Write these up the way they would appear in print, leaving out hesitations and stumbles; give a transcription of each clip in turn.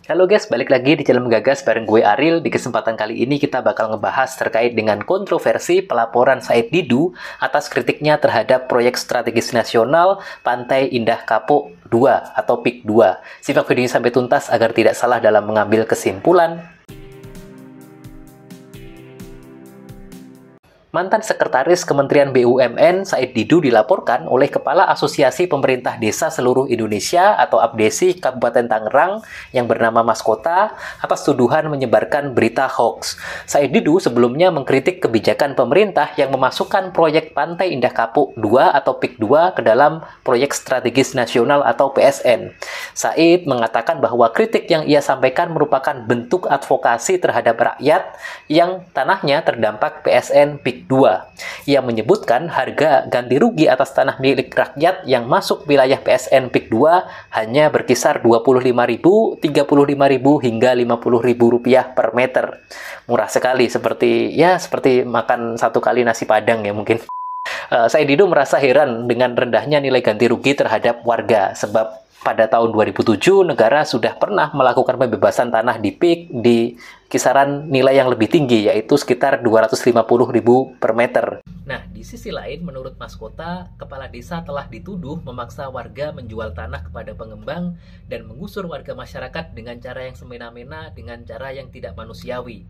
Halo guys, balik lagi di channel Menggagas bareng gue Aril. Di kesempatan kali ini kita bakal ngebahas terkait dengan kontroversi pelaporan Said Didu atas kritiknya terhadap proyek strategis nasional Pantai Indah Kapuk 2 atau PIK 2. Simak video ini sampai tuntas agar tidak salah dalam mengambil kesimpulan. Mantan Sekretaris Kementerian BUMN Said Didu dilaporkan oleh Kepala Asosiasi Pemerintah Desa Seluruh Indonesia atau APDESI Kabupaten Tangerang yang bernama Mas Kota atas tuduhan menyebarkan berita hoax. Said Didu sebelumnya mengkritik kebijakan pemerintah yang memasukkan proyek Pantai Indah Kapuk 2 atau PIK 2 ke dalam proyek strategis nasional atau PSN. Said mengatakan bahwa kritik yang ia sampaikan merupakan bentuk advokasi terhadap rakyat yang tanahnya terdampak PSN PIK 2. Ia menyebutkan harga ganti rugi atas tanah milik rakyat yang masuk wilayah PSN PIK 2 hanya berkisar Rp25.000, Rp35.000 hingga Rp50.000 per meter. Murah sekali, seperti makan satu kali nasi Padang ya mungkin. Said Didu merasa heran dengan rendahnya nilai ganti rugi terhadap warga sebab pada tahun 2007, negara sudah pernah melakukan pembebasan tanah di PIK di kisaran nilai yang lebih tinggi, yaitu sekitar Rp250.000 per meter. Nah, di sisi lain, menurut Mas Kota, kepala desa telah dituduh memaksa warga menjual tanah kepada pengembang dan mengusur warga masyarakat dengan cara yang semena-mena, dengan cara yang tidak manusiawi.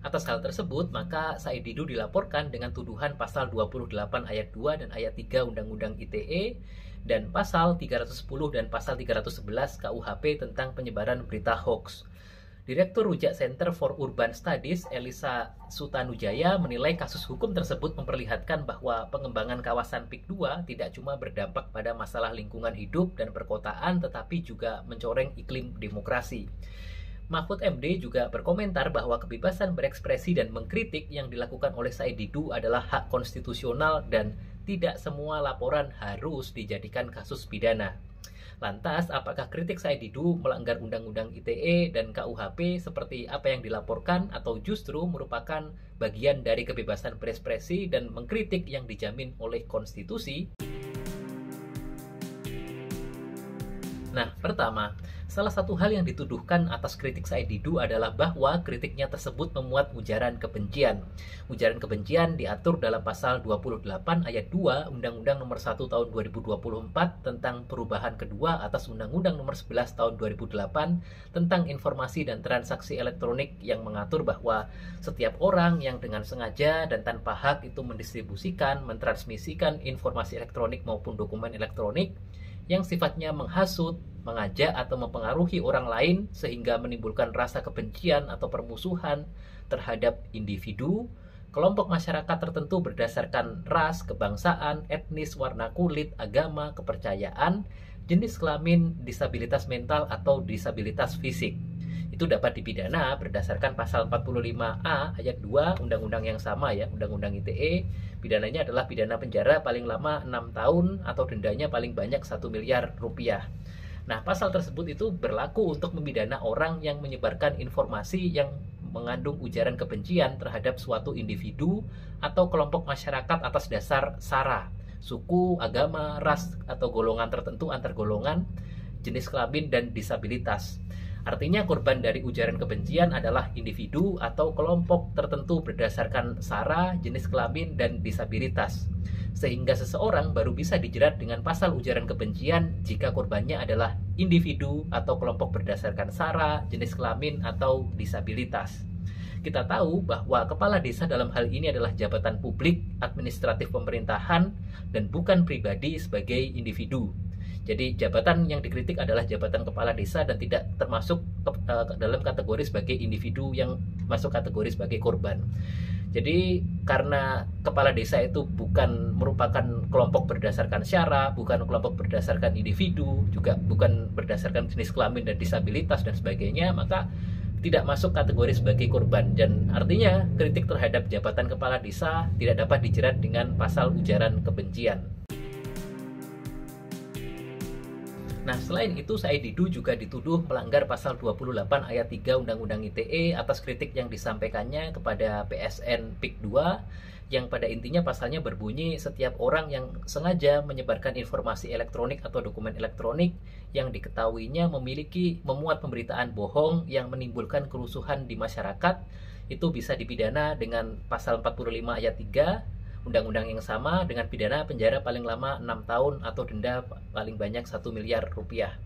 Atas hal tersebut, maka Said Didu dilaporkan dengan tuduhan pasal 28 ayat 2 dan ayat 3 Undang-Undang ITE, dan pasal 310 dan pasal 311 KUHP tentang penyebaran berita hoax. Direktur Rujak Center for Urban Studies, Elisa Sutanujaya, menilai kasus hukum tersebut memperlihatkan bahwa pengembangan kawasan PIK 2 tidak cuma berdampak pada masalah lingkungan hidup dan perkotaan, tetapi juga mencoreng iklim demokrasi. Mahfud MD juga berkomentar bahwa kebebasan berekspresi dan mengkritik yang dilakukan oleh Said Didu adalah hak konstitusional dan tidak semua laporan harus dijadikan kasus pidana. Lantas, apakah kritik Said Didu melanggar Undang-Undang ITE dan KUHP seperti apa yang dilaporkan atau justru merupakan bagian dari kebebasan berekspresi dan mengkritik yang dijamin oleh konstitusi? Nah, pertama, salah satu hal yang dituduhkan atas kritik Said Didu adalah bahwa kritiknya tersebut memuat ujaran kebencian. Ujaran kebencian diatur dalam pasal 28 ayat 2 Undang-Undang Nomor 1 Tahun 2024 tentang perubahan kedua atas Undang-Undang Nomor 11 Tahun 2008 tentang informasi dan transaksi elektronik yang mengatur bahwa setiap orang yang dengan sengaja dan tanpa hak itu mendistribusikan, mentransmisikan informasi elektronik maupun dokumen elektronik yang sifatnya menghasut, mengajak atau mempengaruhi orang lain sehingga menimbulkan rasa kebencian atau permusuhan terhadap individu, kelompok masyarakat tertentu berdasarkan ras, kebangsaan, etnis, warna kulit, agama, kepercayaan, jenis kelamin, disabilitas mental atau disabilitas fisik. Itu dapat dipidana berdasarkan pasal 45A ayat 2 undang-undang yang sama ya, Undang-Undang ITE. Pidananya adalah pidana penjara paling lama 6 tahun atau dendanya paling banyak 1 miliar rupiah. Nah, pasal tersebut itu berlaku untuk memidana orang yang menyebarkan informasi yang mengandung ujaran kebencian terhadap suatu individu atau kelompok masyarakat atas dasar sara, suku, agama, ras atau golongan tertentu antar golongan, jenis kelamin dan disabilitas. Artinya korban dari ujaran kebencian adalah individu atau kelompok tertentu berdasarkan sara, jenis kelamin, dan disabilitas. Sehingga seseorang baru bisa dijerat dengan pasal ujaran kebencian jika korbannya adalah individu atau kelompok berdasarkan sara, jenis kelamin, atau disabilitas. Kita tahu bahwa kepala desa dalam hal ini adalah jabatan publik, administratif pemerintahan, dan bukan pribadi sebagai individu. Jadi jabatan yang dikritik adalah jabatan kepala desa dan tidak termasuk dalam kategori sebagai individu yang masuk kategori sebagai korban. Jadi karena kepala desa itu bukan merupakan kelompok berdasarkan syara, bukan kelompok berdasarkan individu, juga bukan berdasarkan jenis kelamin dan disabilitas dan sebagainya, maka tidak masuk kategori sebagai korban. Dan artinya kritik terhadap jabatan kepala desa tidak dapat dijerat dengan pasal ujaran kebencian. Nah, selain itu Said Didu juga dituduh melanggar pasal 28 ayat 3 Undang-Undang ITE atas kritik yang disampaikannya kepada PSN PIK 2 yang pada intinya pasalnya berbunyi setiap orang yang sengaja menyebarkan informasi elektronik atau dokumen elektronik yang diketahuinya memuat pemberitaan bohong yang menimbulkan kerusuhan di masyarakat itu bisa dipidana dengan pasal 45 ayat 3 undang-undang yang sama dengan pidana penjara paling lama 6 tahun atau denda paling banyak 1 miliar rupiah.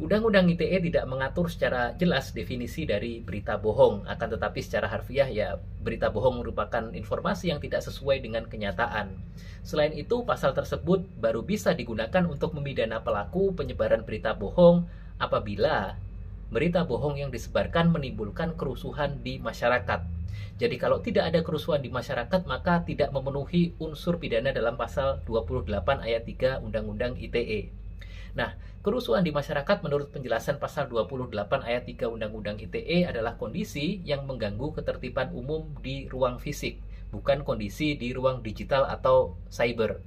Undang-undang ITE tidak mengatur secara jelas definisi dari berita bohong, akan tetapi secara harfiah ya berita bohong merupakan informasi yang tidak sesuai dengan kenyataan. Selain itu, pasal tersebut baru bisa digunakan untuk memidana pelaku penyebaran berita bohong apabila berita bohong yang disebarkan menimbulkan kerusuhan di masyarakat. Jadi kalau tidak ada kerusuhan di masyarakat maka tidak memenuhi unsur pidana dalam pasal 28 ayat 3 Undang-Undang ITE. Nah, kerusuhan di masyarakat menurut penjelasan pasal 28 ayat 3 Undang-Undang ITE adalah kondisi yang mengganggu ketertiban umum di ruang fisik, bukan kondisi di ruang digital atau cyber.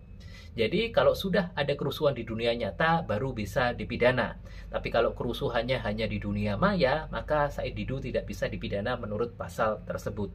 Jadi kalau sudah ada kerusuhan di dunia nyata baru bisa dipidana. Tapi kalau kerusuhannya hanya di dunia maya, maka Said Didu tidak bisa dipidana menurut pasal tersebut.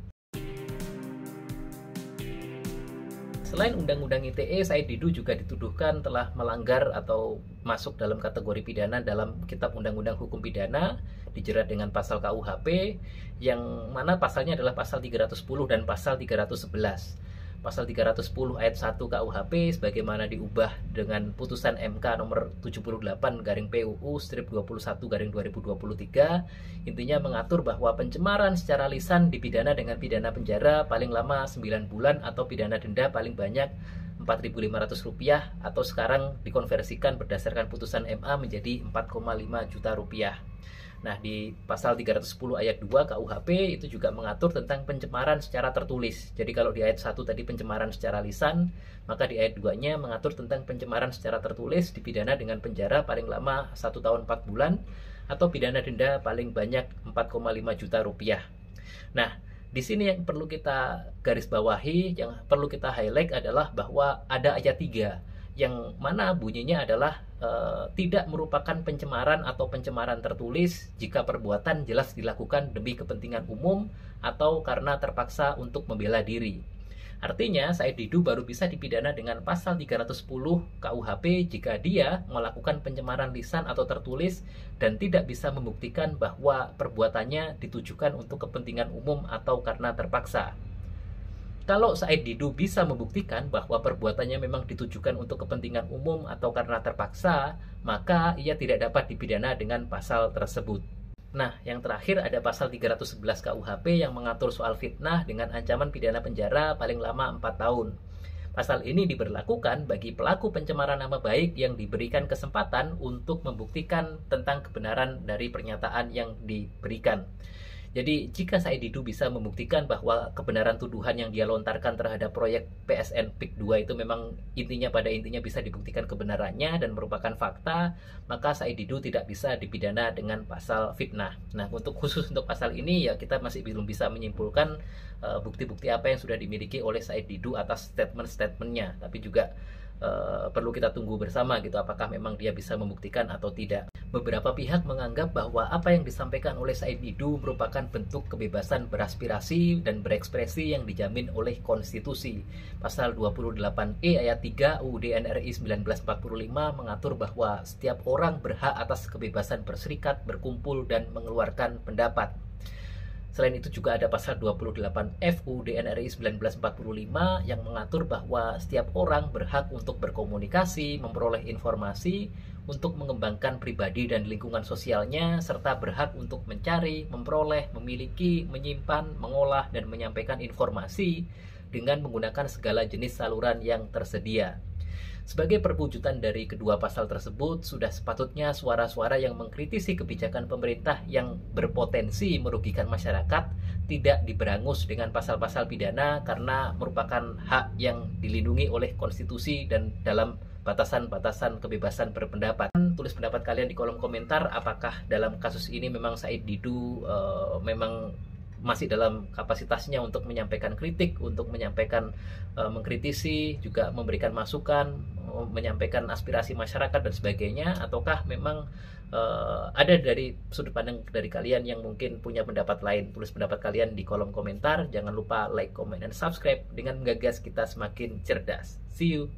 Selain Undang-Undang ITE, Said Didu juga dituduhkan telah melanggar atau masuk dalam kategori pidana dalam Kitab Undang-Undang Hukum Pidana, dijerat dengan pasal KUHP, yang mana pasalnya adalah pasal 310 dan pasal 311. Pasal 310 ayat 1 KUHP sebagaimana diubah dengan putusan MK nomor 78/PUU/21/2023 intinya mengatur bahwa pencemaran secara lisan dipidana dengan pidana penjara paling lama 9 bulan atau pidana denda paling banyak Rp4.500 atau sekarang dikonversikan berdasarkan putusan MA menjadi Rp4,5 juta. Nah, di pasal 310 ayat 2 KUHP itu juga mengatur tentang pencemaran secara tertulis. Jadi kalau di ayat 1 tadi pencemaran secara lisan, maka di ayat 2-nya mengatur tentang pencemaran secara tertulis dipidana dengan penjara paling lama 1 tahun 4 bulan atau pidana denda paling banyak Rp4,5 juta. Nah, di sini yang perlu kita garis bawahi, yang perlu kita highlight adalah bahwa ada ayat 3 yang mana bunyinya adalah tidak merupakan pencemaran atau pencemaran tertulis jika perbuatan jelas dilakukan demi kepentingan umum atau karena terpaksa untuk membela diri. Artinya, Said Didu baru bisa dipidana dengan pasal 310 KUHP jika dia melakukan pencemaran lisan atau tertulis dan tidak bisa membuktikan bahwa perbuatannya ditujukan untuk kepentingan umum atau karena terpaksa. Kalau Said Didu bisa membuktikan bahwa perbuatannya memang ditujukan untuk kepentingan umum atau karena terpaksa, maka ia tidak dapat dipidana dengan pasal tersebut. Nah, yang terakhir ada pasal 311 KUHP yang mengatur soal fitnah dengan ancaman pidana penjara paling lama 4 tahun. Pasal ini diberlakukan bagi pelaku pencemaran nama baik yang diberikan kesempatan untuk membuktikan tentang kebenaran dari pernyataan yang diberikan. Jadi jika Said Didu bisa membuktikan bahwa kebenaran tuduhan yang dia lontarkan terhadap proyek PSN PIK 2 itu memang pada intinya bisa dibuktikan kebenarannya dan merupakan fakta, maka Said Didu tidak bisa dipidana dengan pasal fitnah. Nah, khusus untuk pasal ini ya kita masih belum bisa menyimpulkan bukti-bukti apa yang sudah dimiliki oleh Said Didu atas statement-statementnya, tapi juga perlu kita tunggu bersama gitu apakah memang dia bisa membuktikan atau tidak. Beberapa pihak menganggap bahwa apa yang disampaikan oleh Said Didu merupakan bentuk kebebasan beraspirasi dan berekspresi yang dijamin oleh konstitusi. Pasal 28E ayat 3 UUD NRI 1945 mengatur bahwa setiap orang berhak atas kebebasan berserikat, berkumpul, dan mengeluarkan pendapat. Selain itu juga ada pasal 28F UUD NRI 1945 yang mengatur bahwa setiap orang berhak untuk berkomunikasi, memperoleh informasi, untuk mengembangkan pribadi dan lingkungan sosialnya, serta berhak untuk mencari, memperoleh, memiliki, menyimpan, mengolah, dan menyampaikan informasi dengan menggunakan segala jenis saluran yang tersedia. Sebagai perwujudan dari kedua pasal tersebut, sudah sepatutnya suara-suara yang mengkritisi kebijakan pemerintah yang berpotensi merugikan masyarakat tidak diberangus dengan pasal-pasal pidana karena merupakan hak yang dilindungi oleh konstitusi dan dalam batasan-batasan kebebasan berpendapat. Tulis pendapat kalian di kolom komentar apakah dalam kasus ini memang Said Didu memang masih dalam kapasitasnya untuk menyampaikan kritik, untuk menyampaikan mengkritisi, juga memberikan masukan, menyampaikan aspirasi masyarakat dan sebagainya, ataukah memang ada dari sudut pandang dari kalian yang mungkin punya pendapat lain? Tulis pendapat kalian di kolom komentar. Jangan lupa like, comment, dan subscribe dengan menggagas kita semakin cerdas. See you.